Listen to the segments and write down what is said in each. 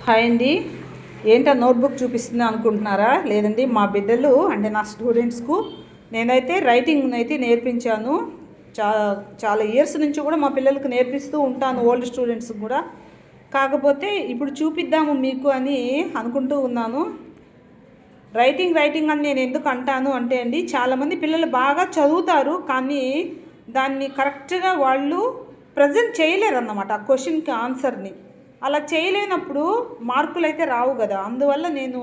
Hi అండి. ఏంటో notebook చూపిస్తుంది అనుకుంటున్నారా? లేదండి, మా బిడ్డలు అంటే నా స్టూడెంట్స్కు నేనైతే రైటింగ్ అయితే నేర్పించాను. చాలా ఇయర్స్ నుంచి కూడా మా పిల్లలకు నేర్పిస్తూ ఉంటాను, ఓల్డ్ స్టూడెంట్స్కి కూడా. కాకపోతే ఇప్పుడు చూపిద్దాము మీకు అని అనుకుంటూ ఉన్నాను. రైటింగ్ అని నేను ఎందుకు అంటాను అంటే అండి, చాలామంది పిల్లలు బాగా చదువుతారు, కానీ దాన్ని కరెక్ట్గా వాళ్ళు ప్రజెంట్ చేయలేరు అన్నమాట, ఆ క్వశ్చన్కి ఆన్సర్ని. అలా చేయలేనప్పుడు మార్కులు అయితే రావు కదా. అందువల్ల నేను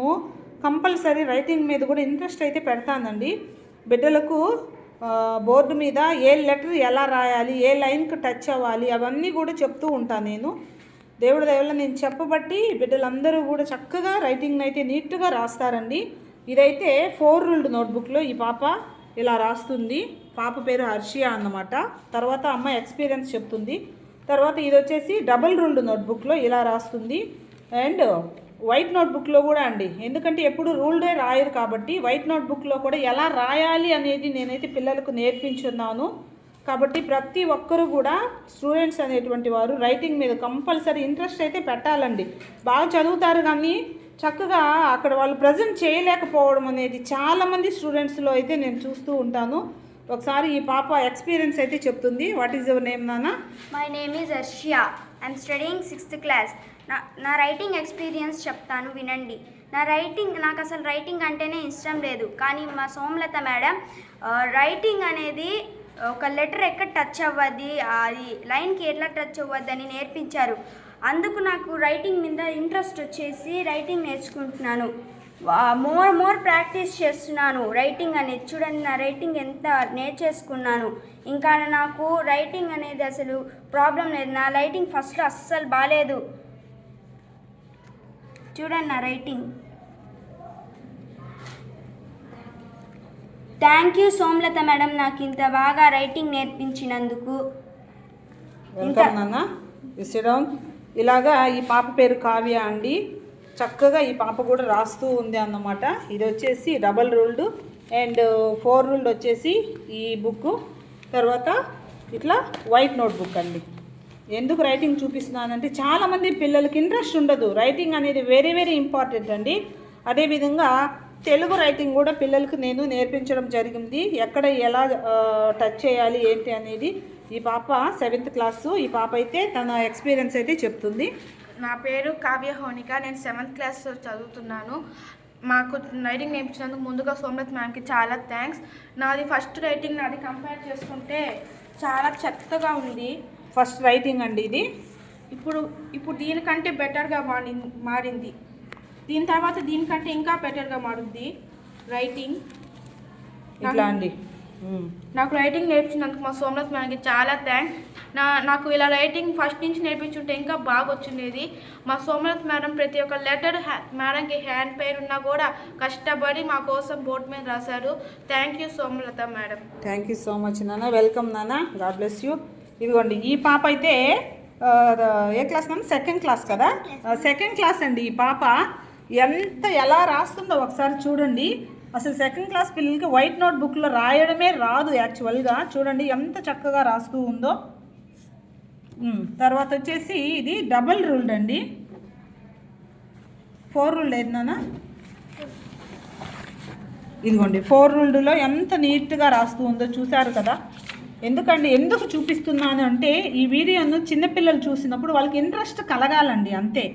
కంపల్సరీ రైటింగ్ మీద కూడా ఇంట్రెస్ట్ అయితే పెడతానండి. బిడ్డలకు బోర్డు మీద ఏ లెటర్ ఎలా రాయాలి, ఏ లైన్కి టచ్ అవ్వాలి, అవన్నీ కూడా చెప్తూ ఉంటాను నేను. దేవుడి దయ వల్ల నేను చెప్పబట్టి బిడ్డలందరూ కూడా చక్కగా రైటింగ్ అయితే నీట్గా రాస్తారండి. ఇదైతే 4 రూల్డ్ నోట్బుక్లో ఈ పాప ఇలా రాస్తుంది. పాప పేరు హర్షియా అన్నమాట. తర్వాత అమ్మ ఎక్స్పీరియన్స్ చెప్తుంది. తర్వాత ఇది వచ్చేసి డబుల్ రూల్డ్ నోట్బుక్లో ఇలా రాస్తుంది. అండ్ వైట్ నోట్బుక్లో కూడా అండి, ఎందుకంటే ఎప్పుడు రూల్డే రాయరు కాబట్టి వైట్ నోట్బుక్లో కూడా ఎలా రాయాలి అనేది నేనైతే పిల్లలకు నేర్పించున్నాను. కాబట్టి ప్రతి ఒక్కరూ కూడా స్టూడెంట్స్ అనేటువంటి వారు రైటింగ్ మీద కంపల్సరీ ఇంట్రెస్ట్ అయితే పెట్టాలండి. బాగా చదువుతారు కానీ చక్కగా అక్కడ వాళ్ళు ప్రజెంట్ చేయలేకపోవడం అనేది చాలామంది స్టూడెంట్స్లో అయితే నేను చూస్తూ ఉంటాను. ఒకసారి ఈ పాప ఎక్స్పీరియన్స్ అయితే చెప్తుంది. వాట్ ఈజ్ యువర్ నేమ్ నాన్న? My name is Arshia. I'm studying 6th class. నా రైటింగ్ ఎక్స్పీరియన్స్ చెప్తాను, వినండి. నాకు అసలు రైటింగ్ అంటేనే ఇష్టం లేదు, కానీ మా సోమలత మేడం రైటింగ్ అనేది ఒక లెటర్ ఎక్కడ టచ్ అవ్వద్ది, అది లైన్కి ఎట్లా టచ్ అవ్వద్ది అని నేర్పించారు. అందుకు నాకు రైటింగ్ మీద ఇంట్రెస్ట్ వచ్చేసి రైటింగ్ నేర్చుకుంటున్నాను. మోర్ ప్రాక్టీస్ చేస్తున్నాను రైటింగ్ అనేది. చూడండి నా రైటింగ్ ఎంత నేర్చేసుకున్నాను. ఇంకా నాకు రైటింగ్ అనేది అసలు ప్రాబ్లం లేదు. నా రైటింగ్ ఫస్ట్ అస్సలు బాగాలేదు. చూడండి నా writing. Thank you Somalatha madam, నాకు ఇంత బాగా రైటింగ్ నేర్పించినందుకు. ఇలాగా ఈ పాప పేరు కావ్య అండి. చక్కగా ఈ పాప కూడా రాస్తూ ఉంది అన్నమాట. ఇది వచ్చేసి డబల్ రూల్డ్ అండ్ 4 రూల్డ్ వచ్చేసి ఈ బుక్. తర్వాత ఇట్లా వైట్ నోట్బుక్ అండి. ఎందుకు రైటింగ్ చూపిస్తున్నానంటే చాలామంది పిల్లలకి ఇంట్రెస్ట్ ఉండదు. రైటింగ్ అనేది వెరీ వెరీ ఇంపార్టెంట్ అండి. అదేవిధంగా తెలుగు రైటింగ్ కూడా పిల్లలకు నేను నేర్పించడం జరిగింది. ఎక్కడ ఎలా టచ్ చేయాలి ఏంటి అనేది. ఈ పాప 7th క్లాసు. ఈ పాప అయితే తన ఎక్స్పీరియన్స్ అయితే చెప్తుంది. నా పేరు కావ్య హోనిక. నేను 7th క్లాస్ చదువుతున్నాను. మాకు రైటింగ్ నేర్పించినందుకు ముందుగా సోమలత మ్యామ్కి చాలా థ్యాంక్స్. నాది ఫస్ట్ రైటింగ్ నాది కంపేర్ చేసుకుంటే చాలా చెత్తగా ఉంది. ఫస్ట్ రైటింగ్ అండి ఇది. ఇప్పుడు దీనికంటే బెటర్గా మారింది. దీని తర్వాత దీనికంటే ఇంకా బెటర్గా మారుద్ది రైటింగ్. ఇట్లా అండి. నాకు రైటింగ్ నేర్పించినందుకు మా సోమలత మ్యామ్కి చాలా థ్యాంక్స్. నాకు ఇలా రైటింగ్ ఫస్ట్ నుంచి నేర్పించుంటే ఇంకా బాగా వచ్చిండేది. మా సోమలత మేడం ప్రతి ఒక్క లెటర్ మేడంకి హ్యాండ్ పెయిన్ ఉన్నా కూడా కష్టపడి మా కోసం బోర్డు మీద రాశారు. Thank you Somalatha madam. Thank you so much నాన్న. వెల్కమ్ నాన్న. God bless you. ఇదిగోండి ఈ పాప అయితే ఏ క్లాస్ నాన్న? 2nd క్లాస్ కదా. 2nd క్లాస్ అండి. ఈ పాప ఎలా రాస్తుందో ఒకసారి చూడండి. అసలు 2nd క్లాస్ పిల్లలకి వైట్ నోట్బుక్లో రాయడమే రాదు యాక్చువల్గా. చూడండి ఎంత చక్కగా రాస్తూ ఉందో. తర్వాత వచ్చేసి ఇది డబల్ రూల్డ్ అండి. 4 రూల్డ్ ఏది నాన్న? ఇదిగోండి 4 రూల్డ్లో ఎంత నీట్గా రాస్తూ ఉందో చూశారు కదా. ఎందుకు చూపిస్తున్నాను అంటే ఈ వీడియోను చిన్నపిల్లలు చూసినప్పుడు వాళ్ళకి ఇంట్రెస్ట్ కలగాలండి, అంతే.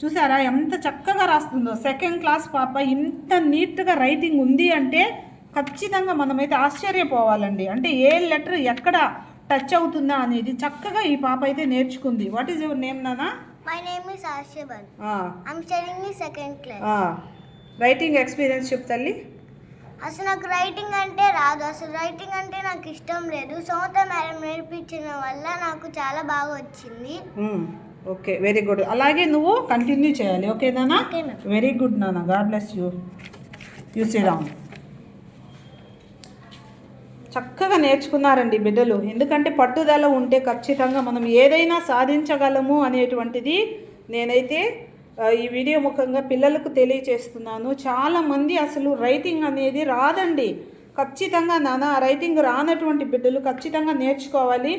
చూసారా ఎంత చక్కగా రాస్తుందో. 2nd క్లాస్ పాప ఇంత నీట్గా రైటింగ్ ఉంది అంటే ఖచ్చితంగా మనమైతే ఆశ్చర్యపోవాలండి. అంటే ఏ లెటర్ ఎక్కడ టచ్ అవుతుందా అనేది చక్కగా ఈ పాప అయితే నేర్చుకుంది. వాట్ ఈజ్ యువర్ నేమ్ నానా? My name is Ashiban. I'm studying 2nd class. Writing experience చెప్తల్లి. అసలు నాకు రైటింగ్ అంటే రాదు. అసలు రైటింగ్ అంటే నాకు ఇష్టం లేదు. సోమలత మేడం నేర్పించిన వల్ల నాకు చాలా బాగా వచ్చింది. Okay, very good. అలాగే నువ్వు కంటిన్యూ చేయాలి. ఓకే నానా? వెరీ గుడ్ నాన్న. God bless you. You see down. చక్కగా నేర్చుకున్నారండి బిడ్డలు. ఎందుకంటే పట్టుదల ఉంటే ఖచ్చితంగా మనం ఏదైనా సాధించగలము అనేటువంటిది నేనైతే ఈ వీడియో ముఖంగా పిల్లలకు తెలియచేస్తున్నాను. చాలామంది అసలు రైటింగ్ అనేది రాదండి. ఖచ్చితంగా నాన్న రైటింగ్ రానటువంటి బిడ్డలు ఖచ్చితంగా నేర్చుకోవాలి.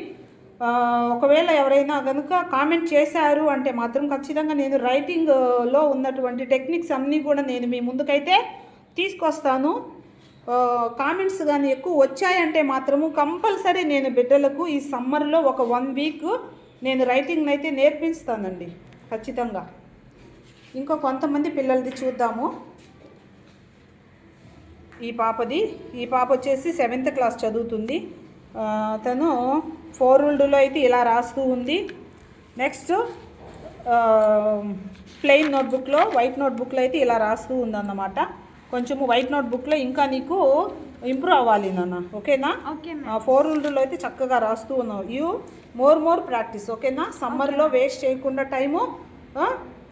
ఒకవేళ ఎవరైనా కనుక కామెంట్ చేశారు అంటే మాత్రం ఖచ్చితంగా నేను రైటింగ్లో ఉన్నటువంటి టెక్నిక్స్ అన్నీ కూడా నేను మీ ముందుకైతే తీసుకొస్తాను. కామెంట్స్ కానీ ఎక్కువ వచ్చాయంటే మాత్రము కంపల్సరీ నేను బిడ్డలకు ఈ సమ్మర్లో ఒక 1 వీక్ నేను రైటింగ్ని అయితే నేర్పిస్తానండి ఖచ్చితంగా. ఇంకో కొంతమంది పిల్లలది చూద్దాము. ఈ పాప వచ్చేసి 7th క్లాస్ చదువుతుంది. తను 4 రూల్డ్లో అయితే ఇలా రాస్తూ ఉంది. నెక్స్ట్ ప్లెయిన్ నోట్బుక్లో వైట్ నోట్బుక్లో అయితే ఇలా రాస్తూ ఉందన్నమాట. కొంచెము వైట్ నోట్బుక్లో ఇంకా నీకు ఇంప్రూవ్ అవ్వాలి నాన్న, ఓకేనా? 4 రూల్డ్లో అయితే చక్కగా రాస్తూ ఉన్నావు. యూ మోర్ ప్రాక్టీస్, ఓకేనా? సమ్మర్లో వేస్ట్ చేయకుండా టైము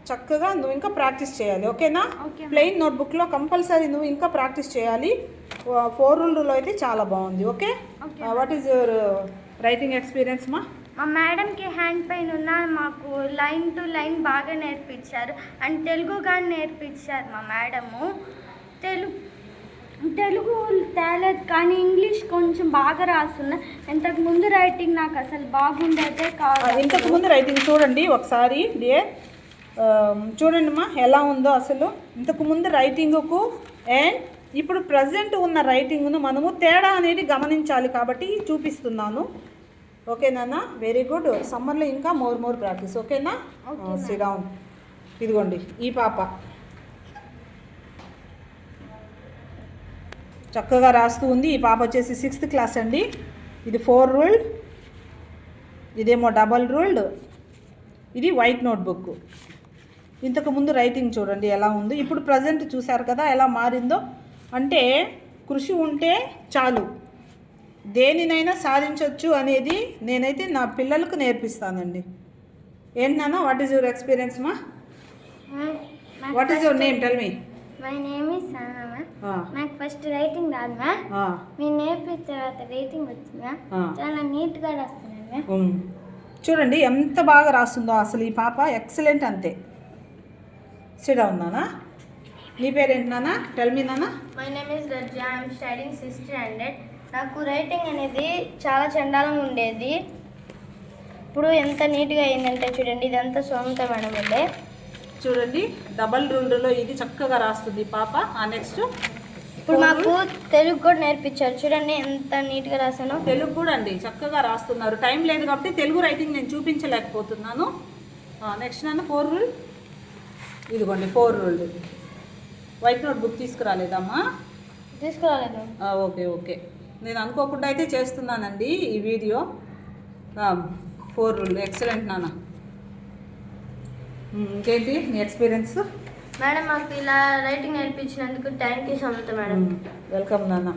చక్కగా నువ్వు ఇంకా ప్రాక్టీస్ చేయాలి, ఓకేనా? ప్లెయిన్ నోట్బుక్లో కంపల్సరీ నువ్వు ఇంకా ప్రాక్టీస్ చేయాలి. 4 రూల్డ్లో అయితే చాలా బాగుంది, okay? What is your writing experience మా? మా మేడంకి హ్యాండ్ పెయిన్ ఉన్నా మాకు లైన్ టు లైన్ బాగా నేర్పించారు. అండ్ తెలుగు కానీ నేర్పించారు మా మేడము. తెలుగు తేలేదు కానీ ఇంగ్లీష్ కొంచెం బాగా రాస్తున్నా. ఇంతకుముందు రైటింగ్ నాకు అసలు బాగుండేదే కాదు. ఇంతకుముందు రైటింగ్ చూడండి ఒకసారి డియర్, చూడండి అమ్మా ఎలా ఉందో అసలు. ఇంతకుముందు రైటింగ్కు అండ్ ఇప్పుడు ప్రజెంట్ ఉన్న రైటింగ్ను మనము తేడా అనేది గమనించాలి కాబట్టి చూపిస్తున్నాను, ఓకేనా? Very good. సమ్మర్లో ఇంకా మోర్ ప్రాక్టీస్, ఓకేనా? SIT down. ఇదిగోండి ఈ పాప చక్కగా రాస్తూ ఉంది. ఈ పాప వచ్చేసి 6th క్లాస్ అండి. ఇది 4 రూల్డ్, ఇదేమో డబల్ రూల్డ్, ఇది వైట్ నోట్బుక్. ఇంతకుముందు రైటింగ్ చూడండి ఎలా ఉంది. ఇప్పుడు ప్రజెంట్ చూశారు కదా ఎలా మారిందో. అంటే కృషి ఉంటే చాలు, దేనినైనా సాధించవచ్చు అనేది నేనైతే నా పిల్లలకు నేర్పిస్తానండి. ఏంటన్నా వాట్ ఈజ్ యువర్ ఎక్స్పీరియన్స్ మా? What is your name? Tell me. My name is సానా మ్యామ్. నాకు ఫస్ట్ రైటింగ్ రాదు మ్యామ్. మీరు నేర్పించిన తర్వాత రైటింగ్ వచ్చింది మ్యామ్. చాలా నీట్గా రాస్తున్నాను మ్యామ్. చూడండి ఎంత బాగా రాస్తుందో అసలు ఈ పాప, ఎక్సలెంట్ అంతే. సిట్ డౌన్ నానా. నీ పేరేంటి నాన్న? టెల్ మీ నాన్న. My name is Rajja. I'm studying 6th standard. నాకు రైటింగ్ అనేది చాలా చండాలంగా ఉండేది. ఇప్పుడు ఎంత నీట్గా అయిందంటే చూడండి, ఇదంతా సొంత మేడం ఉండే. చూడండి డబల్ రూల్డ్లో ఇది చక్కగా రాస్తుంది పాప. నెక్స్ట్ ఇప్పుడు మాకు తెలుగు కూడా నేర్పించారు. చూడండి ఎంత నీట్గా రాసాను. తెలుగు కూడా అండి చక్కగా రాస్తున్నారు. టైం లేదు కాబట్టి తెలుగు రైటింగ్ నేను చూపించలేకపోతున్నాను. నెక్స్ట్ నాన్న 4 రూల్. ఇదిగోండి 4 రూల్డ్. White notebook తీసుకురాలేదమ్మా? తీసుకురాలేదు. ఓకే. నేను అనుకోకుండా అయితే చేస్తున్నానండి ఈ వీడియో. 4 రూల్డ్ ఎక్సలెంట్ నాన్న. ఇంకేంటి నీ ఎక్స్పీరియన్స్? మేడం మాకు ఇలా రైటింగ్ నేర్పించినందుకు thank you so much madam. Welcome నాన్న.